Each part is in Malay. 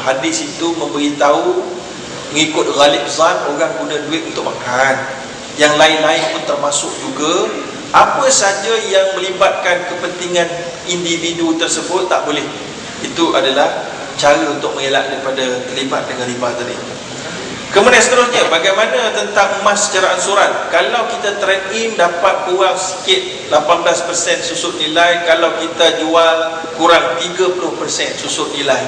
hadis itu memberitahu mengikut ghalib zan orang guna duit untuk makan. Yang lain-lain pun termasuk juga. Apa saja yang melibatkan kepentingan individu tersebut tak boleh. Itu adalah cara untuk mengelak daripada terlibat dengan riba tadi. Kemudian seterusnya, bagaimana tentang emas secara ansuran? Kalau kita trade in dapat kurang sikit 18% susut nilai, kalau kita jual kurang 30% susut nilai.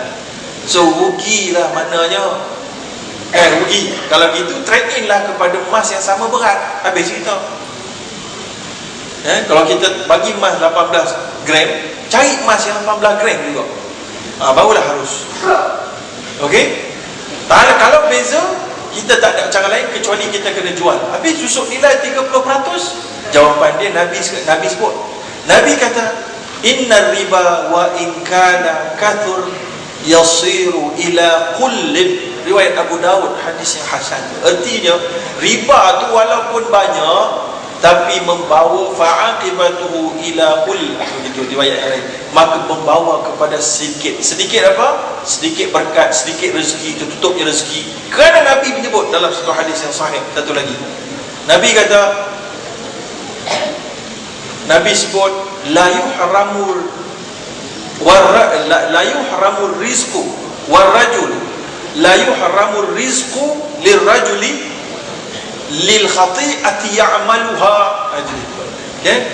So rugilah maknanya. Rugi. Kalau gitu trade in lah kepada emas yang sama berat. Habis cerita. Kalau kita bagi emas 18 gram, cari emas yang 18 gram juga. Barulah harus. Okey? Kalau beza, kita tak ada cara lain kecuali kita kena jual. Habis susuk nilai 30%. Jawapan dia Nabi sebut. Nabi kata, inna riba wa in kana kathur yasiru ila kullin. Riwayat Abu Dawud, hadis yang hasan. Artinya riba tu walaupun banyak tapi membawa fa'aqibatuhu ila kull. Begitu riwayat yang lain. Maka membawa kepada sedikit apa? Sedikit berkat, sedikit rezeki, tertutupnya rezeki. Kerana Nabi menyebut dalam satu hadis yang sahih. Satu lagi, Nabi kata, Nabi sebut la yuhramul rizqu warrajul la yuhramul rizqu lirrajuli lil khati'ati ya'maluha.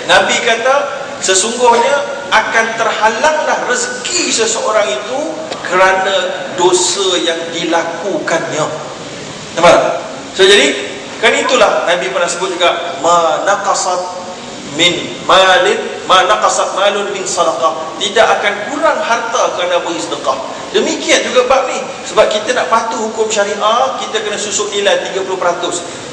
Nabi kata sesungguhnya akan terhalanglah rezeki seseorang itu kerana dosa yang dilakukannya. Nampak? So jadi kan itulah Nabi pernah sebut juga, ma naqasat min malin ma naqasat malun min sadaqah. Tidak akan kurang harta kerana beri sedekah. Demikian juga bab ni. Sebab kita nak patuh hukum syariah, kita kena susuk nilai 30%.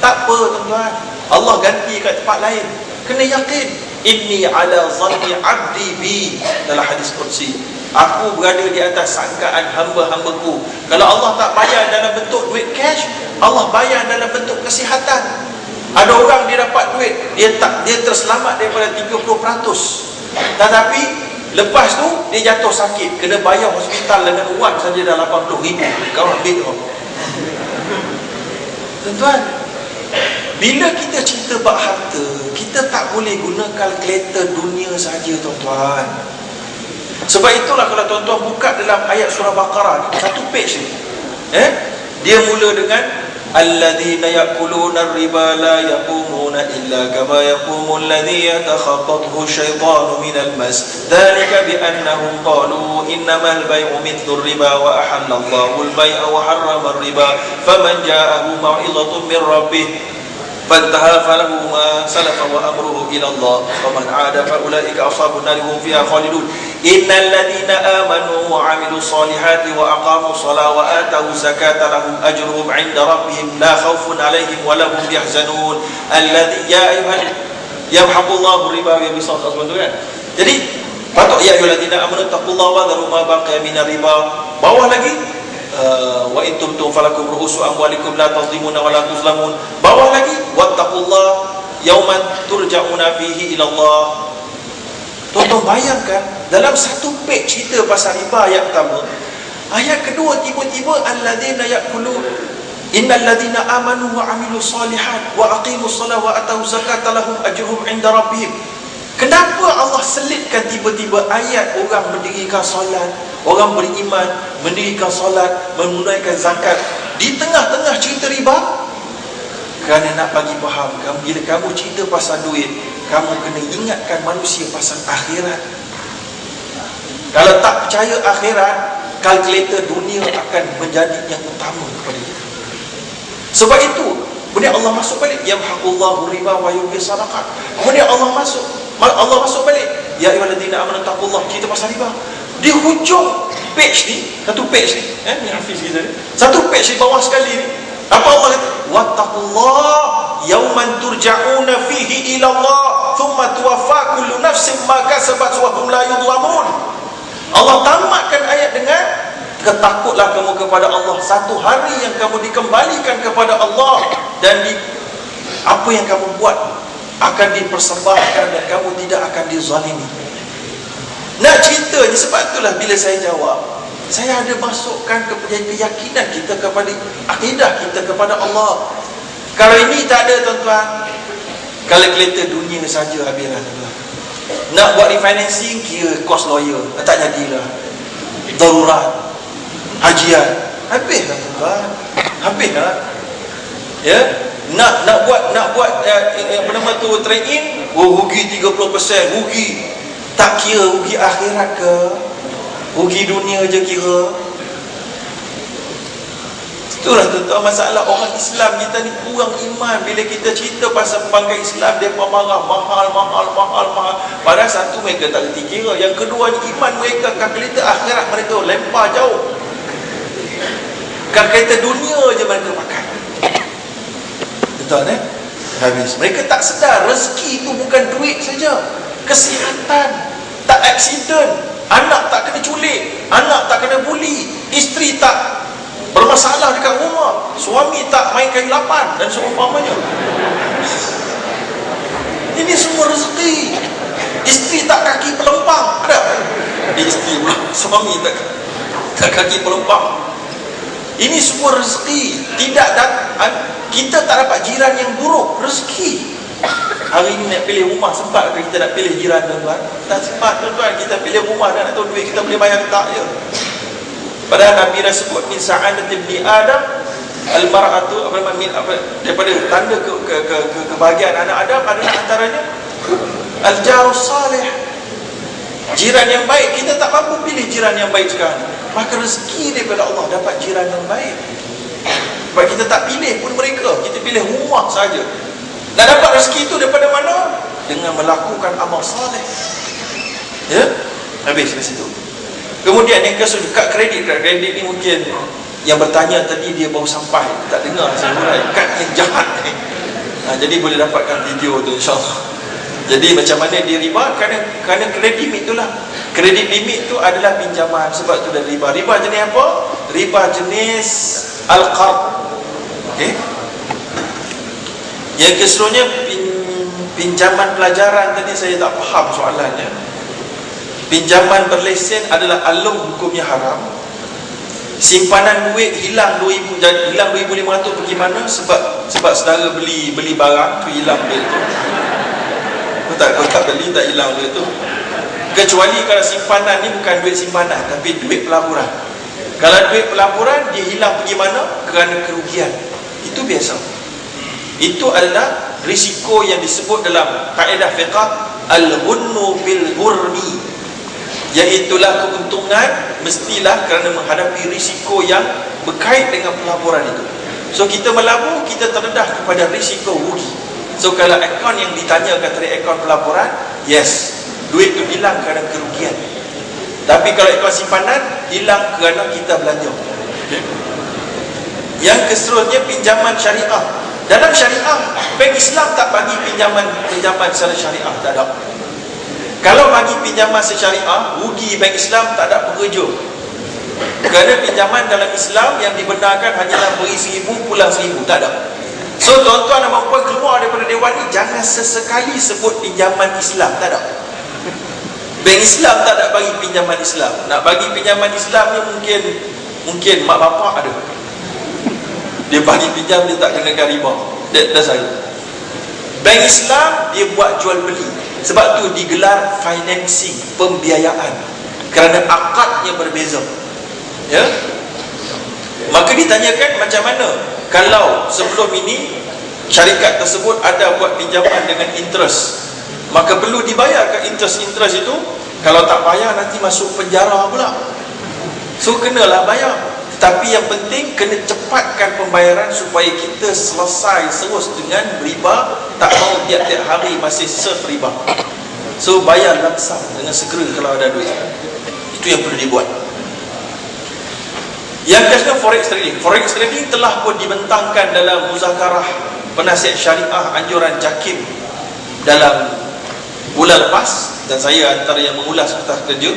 Tak apa tuan-tuan, Allah ganti kat tempat lain. Kena yakin, inni ala zanni abdi bi, dalam hadis qudsi. Aku berada di atas sangkaan hamba-hambaku. Kalau Allah tak bayar dalam bentuk duit cash, Allah bayar dalam bentuk kesihatan. Ada orang dia dapat duit, dia terselamat daripada 30%. Tetapi lepas tu dia jatuh sakit, kena bayar hospital dengan wang saja dah 80,000. Kau ambil kau. Tuan-tuan, bila kita cerita bab harta, kita tak boleh guna kalkulator dunia saja tuan-tuan. Sebab itulah kalau tuan-tuan buka dalam ayat surah Baqarah ni, satu page ni, dia mula dengan الذين يأكلون الربا لا يقومون إلا كما يقوم الذي يتخبطه الشيطان من المس ذلك بأنهم قالوا إنما البيع مثل الربا وأحل الله البيع وحرم الربا فمن جاءه موعظة من ربه فانتهى فله ما سلف وأمره إلى الله ومن عاد فأولئك أصحاب النار هم فيها خالدون إن الذين آمنوا وعملوا الصالحات وأقاموا الصلاة وآتوا الزكاة لهم أجرهم عند ربهم لا خوف عليهم ولا هم يحزنون الذي يا أيها يمحق الله الربا ويربي الصدقات. Jadi patut ya ayyuhalladzina amanu taqullaha wa dharu ma baqiya minar riba. Bawah lagi wa in tumtum falakum ru'usu amwalikum la tadhlimuna wa la tuzlamun. Bawah lagi wattaqullaha yauman turja'una fihi ila Allah. Tuan-tuan bayangkan, dalam satu page cerita pasal riba ayat pertama, ayat kedua tiba-tiba alladzina ya'kulun innal ladzina amanu wa amilus solihat wa aqimus solah wa atuz zakata lahum ajruhum 'inda rabbihim. Kenapa Allah selitkan tiba-tiba ayat orang mendirikan solat, orang beriman, mendirikan solat, menunaikan zakat di tengah-tengah cerita riba? Kerana nak bagi faham, bila kamu cerita pasal duit, kamu kena ingatkan manusia pasal akhirat. Kalau tak percaya akhirat, kalkulator dunia akan menjadi yang utama kepada kita. Sebab itu kemudian Allah masuk balik, yamhaqullahu riba wa yurbi sadaqat. Kemudian Allah masuk balik, ya ayyuhalladzina amanu taqullaha, cerita pasal riba. Di hujung page ni, satu page ni, ni Hafiz kita ni, satu page di bawah sekali ni, apa Allah kata? Wattaqullaha yauman turja'una fihi ila Allah thumma tuwaffa kullu nafsin ma kasabat wa hum la yudhlamun. Allah tamatkan ayat dengan ketakutlah kamu kepada Allah, satu hari yang kamu dikembalikan kepada Allah dan apa yang kamu buat akan dipersembahkan dan kamu tidak akan dizalimi. Nak ceritanya sebab itulah bila saya jawab, Saya ada masukkan keyakinan kita kepada akidah kita kepada Allah. Kalau ini tak ada tuan-tuan, kalkulator dunia saja habislah tuan-tuan. Nak buat refinancing kira kos lawyer, tak jadilah. Darurat, hajian, habislah tuan-tuan. Habislah. Ya, nak buat apa nama tu, trade in, rugi 30%, rugi. Tak kira rugi akhirat ke, rugi dunia je kira. Itulah tuan-tuan masalah orang Islam kita ni kurang iman. Bila kita cerita pasal pembangkang Islam, mereka marah, mahal. Padahal satu, mereka tak reti kira. Yang kedua, iman mereka, kalkulator akhirat mereka lempar jauh. Kalkulator dunia je mereka pakai. Betul habis. Mereka tak sedar rezeki itu bukan duit saja, kesihatan, tak aksiden, anak tak kena culik, anak tak kena buli, isteri tak bermasalah dekat rumah, suami tak main kayu lapan dan seumpamanya. Ini semua rezeki. Isteri tak kaki pelempang, ada isteri pula, suami tak kaki pelempang. Ini semua rezeki. Kita tak dapat jiran yang buruk, rezeki. Hari ini nak pilih rumah, sempat ke kita nak pilih jiran tuan-tuan? Tak sempat tuan-tuan. Kita pilih rumah dan nak tahu duit kita boleh bayar tak je. Padahal Nabi dah sebut min sa'adati ibni Adam al-mar'atu daripada tanda kebahagiaan anak Adam adalah antaranya al-jarus salih, jiran yang baik. Kita tak mampu pilih jiran yang baik sekarang, maka rezeki daripada Allah dapat jiran yang baik. Sebab kita tak pilih pun mereka, kita pilih rumah saja. Dan dapat rezeki itu daripada mana? Dengan melakukan amal salih. Ya, habis di situ. Kemudian yang kad kredit ni mungkin yang bertanya tadi dia baru sampai, tak dengar saya mulai kad yang jahat ni. Jadi boleh dapatkan video tu insya-Allah. Jadi macam mana dia riba? Kerana kredit limit itulah. Kredit limit tu adalah pinjaman, sebab tu dah riba. Riba jenis apa? Riba jenis al-qard. Okey. Yang keseluruhnya pinjaman pelajaran tadi saya tak faham soalannya. Pinjaman berlesen adalah alung hukumnya haram. Simpanan duit hilang 2,500 pergi mana? Sebab saudara beli barang tu hilang duit tu. Kau tak beli tak hilang duit tu. Kecuali kalau simpanan ni bukan duit simpanan tapi duit pelaburan. Kalau duit pelaburan dia hilang pergi mana? Kerana kerugian. Itu biasa. Itu adalah risiko yang disebut dalam kaedah fiqh al-ghunmu bil ghurmi. Iaitulah keuntungan mestilah kerana menghadapi risiko yang berkait dengan pelaburan itu. So kita melabur, kita terdedah kepada risiko rugi. So kalau akaun yang ditanyakan tadi akaun pelaburan, yes, duit tu hilang kerana kerugian. Tapi kalau akaun simpanan, hilang kerana kita belanja. Okay. Yang keseluruhnya pinjaman syariah. Dalam syariah, bank Islam tak bagi pinjaman secara syariah, tak ada. Kalau bagi pinjaman sesyariah, rugi bank Islam tak ada pekerja. Kerana pinjaman dalam Islam yang dibenarkan hanyalah beri 1,000 pulang 1,000, tak ada. So tuan-tuan dan puan keluar daripada dewan ni, jangan sesekali sebut pinjaman Islam, tak ada. Bank Islam tak ada bagi pinjaman Islam. Nak bagi pinjaman Islam ni mungkin mak bapak ada. Dia bagi pinjam, dia tak kenakan riba. Dah saya. Bank Islam dia buat jual beli. Sebab tu digelar financing, pembiayaan, kerana akadnya berbeza. Ya. Maka ditanyakan macam mana kalau sebelum ini syarikat tersebut ada buat pinjaman dengan interest, maka perlu dibayarkan interest itu. Kalau tak bayar nanti masuk penjara pula. So kenalah bayar. Tapi yang penting kena cepatkan pembayaran supaya kita selesai terus dengan riba. Tak mau tiap-tiap hari masih serve riba. So bayar langsam dengan segera kalau ada duit. Itu yang perlu dibuat. Yang kedua, forex trading. Forex trading telah pun dibentangkan dalam muzakarah penasihat syariah anjuran JAKIM dalam bulan lepas, dan saya antara yang mengulas atas kerja.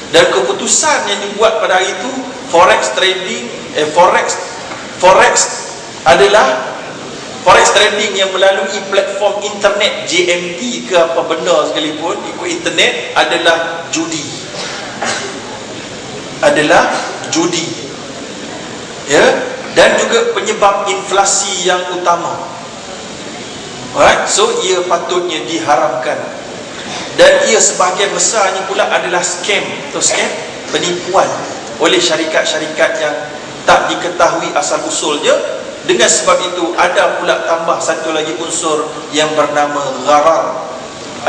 Dan keputusan yang dibuat pada hari itu, forex trading, forex adalah forex trading yang melalui platform internet, JMT ke apa benda sekalipun ikut internet, adalah judi, adalah judi, ya, dan juga penyebab inflasi yang utama. Alright, so ia patutnya diharamkan. Dan ia sebahagian besarnya pula adalah scam atau scam penipuan oleh syarikat-syarikat yang tak diketahui asal usulnya. Dengan sebab itu ada pula tambah satu lagi unsur yang bernama gharar,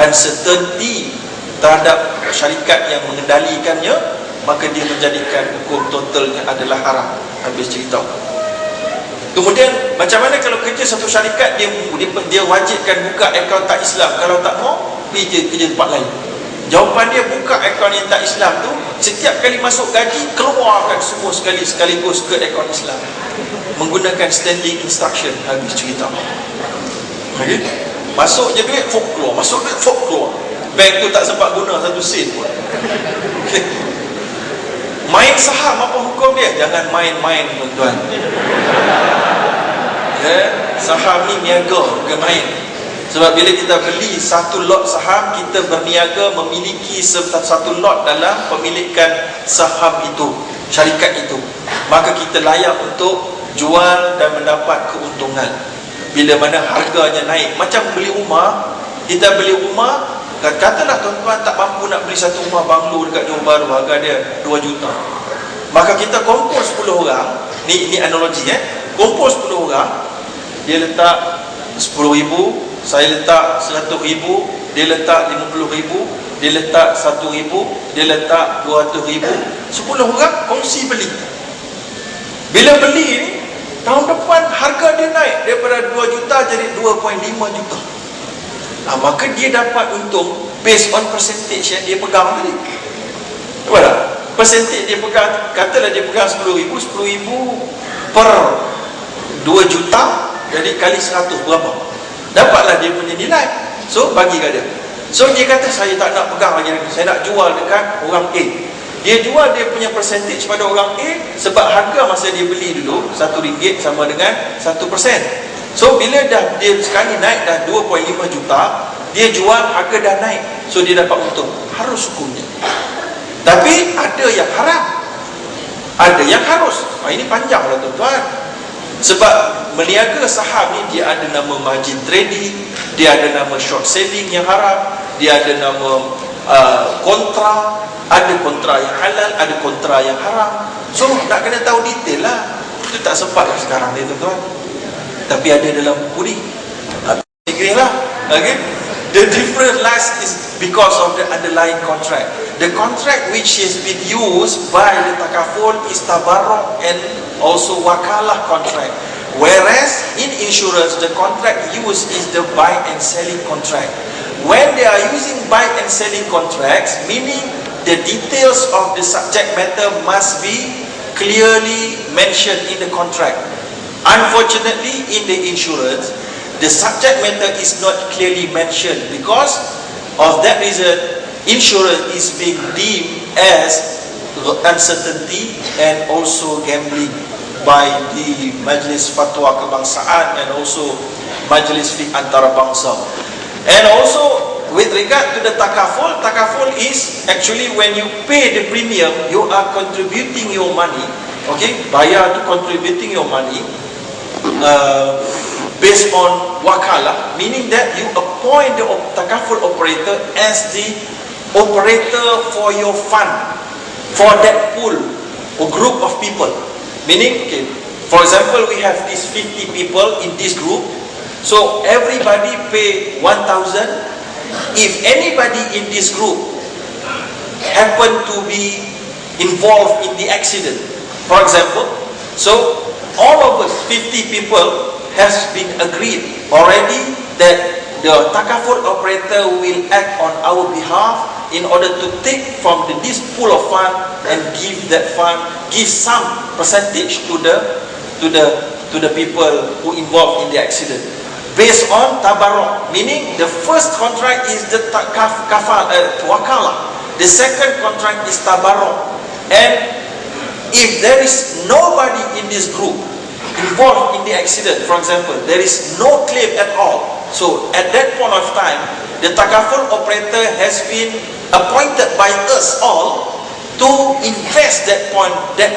uncertainty terhadap syarikat yang mengendalikannya, maka dia menjadikan hukum totalnya adalah haram. Habis cerita. Kemudian macam mana kalau kerja satu syarikat dia wajibkan buka akaun tak Islam, kalau tak mau pergi kerja tempat lain. Jawapan dia, buka akaun yang tak Islam tu, setiap kali masuk gaji keluarkan semua sekaligus ke akaun Islam menggunakan standing instruction. Habis cerita. Okay? Masuk je duit, fok keluar. Masuk duit, fok keluar. Bank tu tak sempat guna satu sen pun. Okay. Main saham, apa hukum dia? Jangan main-main, tuan-tuan. Ya, saham ni niaga, bukan main. Sebab bila kita beli satu lot saham, kita berniaga memiliki satu lot dalam pemilikan saham itu, syarikat itu. Maka kita layak untuk jual dan mendapat keuntungan bila mana harganya naik. Macam beli rumah, kita beli rumah, katalah tuan-tuan tak mampu nak beli satu rumah banglo dekat Johor Bahru, harga dia 2 juta. Maka kita kumpul 10 orang, ni analogi, kumpul 10 orang, dia letak 10,000, saya letak 100,000, dia letak 50,000, dia letak 1,000, dia letak 200,000. 10 orang kongsi beli. Bila beli ni, tahun depan harga dia naik daripada 2 juta jadi 2.5 juta. Maka dia dapat untung based on percentage yang dia pegang tadi. Betul tak? Percentage dia pegang, katalah dia pegang 10,000 per 2 juta, jadi kali 100 berapa? Dapatlah dia punya nilai. So bagi kat dia. So dia kata, saya tak nak pegang lagi, saya nak jual dekat orang A. Dia jual dia punya percentage pada orang A, sebab harga masa dia beli dulu RM1 sama dengan 1%. So bila dah dia sekali naik dah 2.5 juta, dia jual, harga dah naik, so dia dapat untung. Harus hukumnya. Tapi ada yang haram, ada yang harus. Ini panjang lah tuan-tuan. Sebab meniaga saham ni, dia ada nama margin trading, dia ada nama short selling yang haram, dia ada nama kontra, ada kontra yang halal, ada kontra yang haram. So nak kena tahu detail lah. Itu tak sempat lah sekarang ni tuan-tuan, tapi ada dalam buku ni. Agree lah. Okay? The difference lies is because of the underlying contract. The contract which has been used by the takaful is tabarruk and also wakalah contract. Whereas in insurance, the contract used is the buy and selling contract. When they are using buy and selling contracts, meaning the details of the subject matter must be clearly mentioned in the contract. Unfortunately, in the insurance, the subject matter is not clearly mentioned. Because of that reason, insurance is being deemed as uncertainty and also gambling by the Majlis Fatwa Kebangsaan and also Majlis Fiqh Antarabangsa. And also with regard to the takaful, takaful is actually when you pay the premium, you are contributing your money. Okay, bayar to contributing your money based on wakalah, meaning that you appoint the takaful operator as the operator for your fund, for that pool or group of people. Meaning, okay, for example, we have these 50 people in this group, so everybody pay 1,000. If anybody in this group happen to be involved in the accident, for example, so all of us 50 people has been agreed already that the takaful operator will act on our behalf in order to take from this pool of fund and give that fund, give some percentage to the people who involved in the accident, based on tabarruk, meaning the first contract is the wakalah, the second contract is tabarruk. And if there is nobody in this group involved in the accident, for example, there is no claim at all, so at that point of time, the takaful operator has been appointed by us all to invest that